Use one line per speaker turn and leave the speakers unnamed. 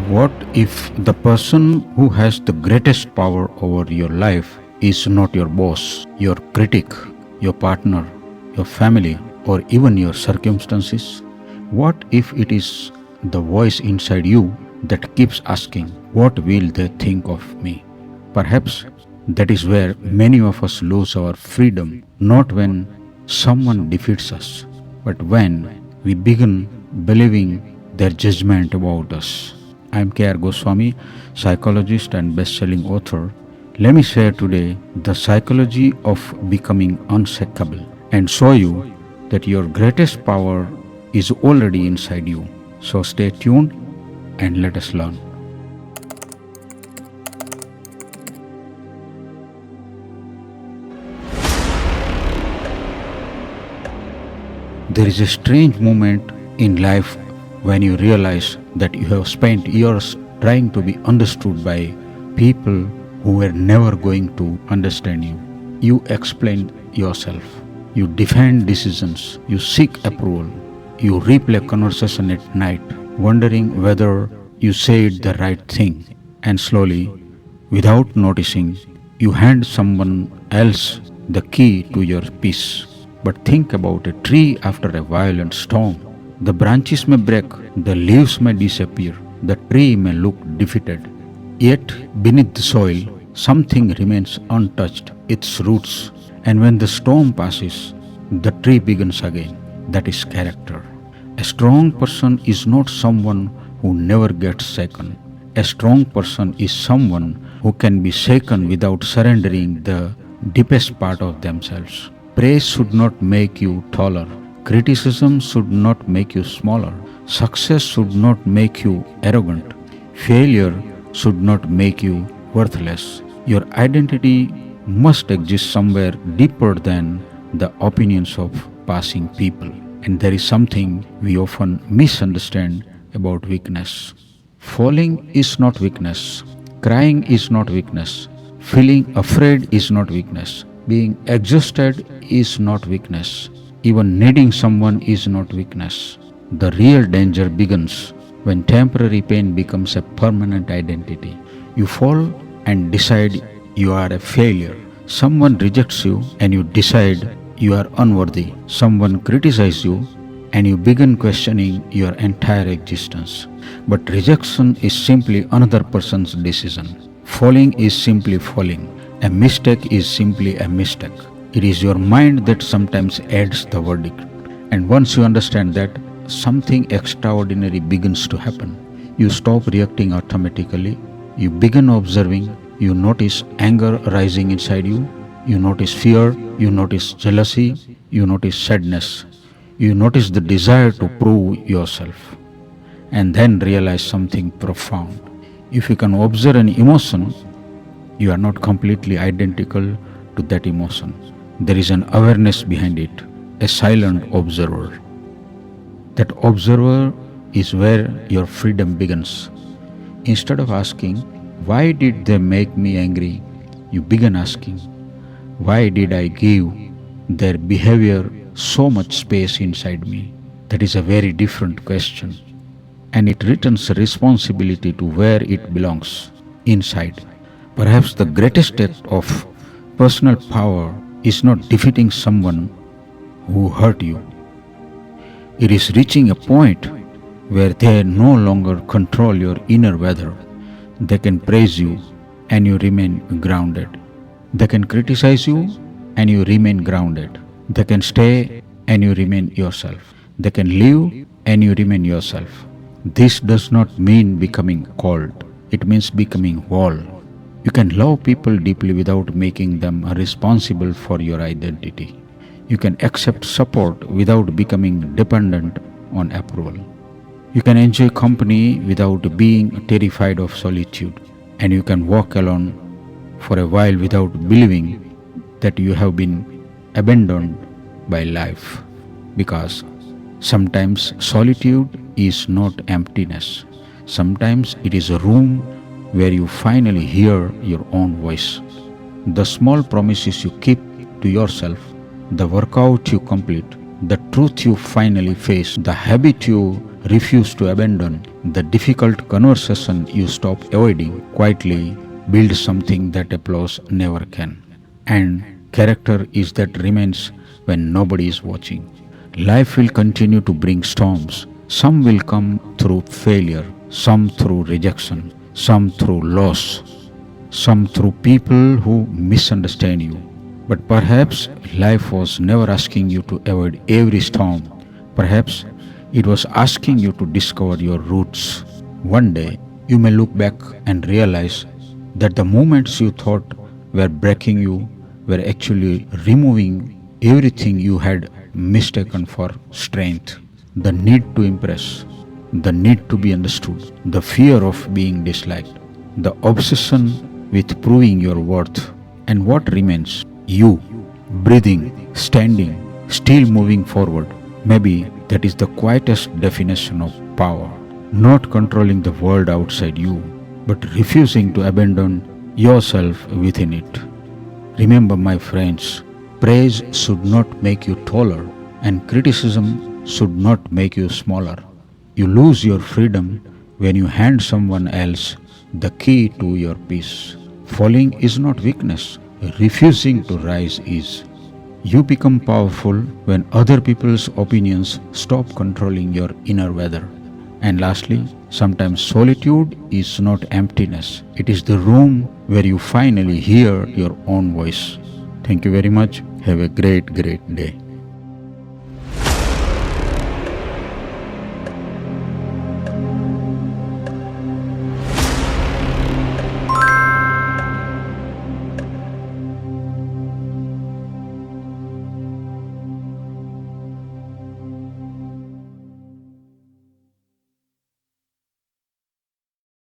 What if the person who has the greatest power over your life is not your boss, your critic, your partner, your family, or even your circumstances? What if it is the voice inside you that keeps asking, "What will they think of me?" Perhaps that is where many of us lose our freedom, not when someone defeats us, but when we begin believing their judgment about us. I am K.R. Goswami, psychologist and best-selling author. Let me share today the psychology of becoming unshakable and show you that your greatest power is already inside you. So stay tuned and let us learn. There is a strange moment in life when you realize that you have spent years trying to be understood by people who were never going to understand you. You explain yourself, you defend decisions, you seek approval, you replay conversation at night, wondering whether you said the right thing, and slowly, without noticing, you hand someone else the key to your peace. But think about a tree after a violent storm. The branches may break, the leaves may disappear, the tree may look defeated. Yet, beneath the soil, something remains untouched, its roots. And when the storm passes, the tree begins again. That is character. A strong person is not someone who never gets shaken. A strong person is someone who can be shaken without surrendering the deepest part of themselves. Praise should not make you taller. Criticism should not make you smaller. Success should not make you arrogant. Failure should not make you worthless. Your identity must exist somewhere deeper than the opinions of passing people. And there is something we often misunderstand about weakness. Falling is not weakness. Crying is not weakness. Feeling afraid is not weakness. Being exhausted is not weakness. Even needing someone is not weakness. The real danger begins when temporary pain becomes a permanent identity. You fall and decide you are a failure. Someone rejects you and you decide you are unworthy. Someone criticizes you and you begin questioning your entire existence. But rejection is simply another person's decision. Falling is simply falling. A mistake is simply a mistake. It is your mind that sometimes adds the verdict. And once you understand that, something extraordinary begins to happen. You stop reacting automatically. You begin observing. You notice anger rising inside you. You notice fear. You notice jealousy. You notice sadness. You notice the desire to prove yourself. And then realize something profound. If you can observe an emotion, you are not completely identical to that emotion. There is an awareness behind it, a silent observer. That observer is where your freedom begins. Instead of asking, "Why did they make me angry?" you begin asking, "Why did I give their behavior so much space inside me?" That is a very different question. And it returns responsibility to where it belongs, inside. Perhaps the greatest act of personal power is not defeating someone who hurt you. It is reaching a point where they no longer control your inner weather. They can praise you and you remain grounded. They can criticize you and you remain grounded. They can stay and you remain yourself. They can leave and you remain yourself. This does not mean becoming cold. It means becoming whole. You can love people deeply without making them responsible for your identity. You can accept support without becoming dependent on approval. You can enjoy company without being terrified of solitude. And you can walk alone for a while without believing that you have been abandoned by life. Because sometimes solitude is not emptiness. Sometimes it is a room where you finally hear your own voice. The small promises you keep to yourself, the workout you complete, the truth you finally face, the habit you refuse to abandon, the difficult conversation you stop avoiding, quietly build something that applause never can. And character is that remains when nobody is watching. Life will continue to bring storms. Some will come through failure, some through rejection, some through loss, some through people who misunderstand you. But perhaps life was never asking you to avoid every storm. Perhaps it was asking you to discover your roots. One day you may look back and realize that the moments you thought were breaking you were actually removing everything you had mistaken for strength. The need to impress, the need to be understood, the fear of being disliked, the obsession with proving your worth. And what remains? You, breathing, standing, still moving forward. Maybe that is the quietest definition of power. Not controlling the world outside you, but refusing to abandon yourself within it. Remember, my friends, praise should not make you taller, and criticism should not make you smaller. You lose your freedom when you hand someone else the key to your peace. Falling is not weakness, refusing to rise is. You become powerful when other people's opinions stop controlling your inner weather. And lastly, sometimes solitude is not emptiness, it is the room where you finally hear your own voice. Thank you very much. Have a great day.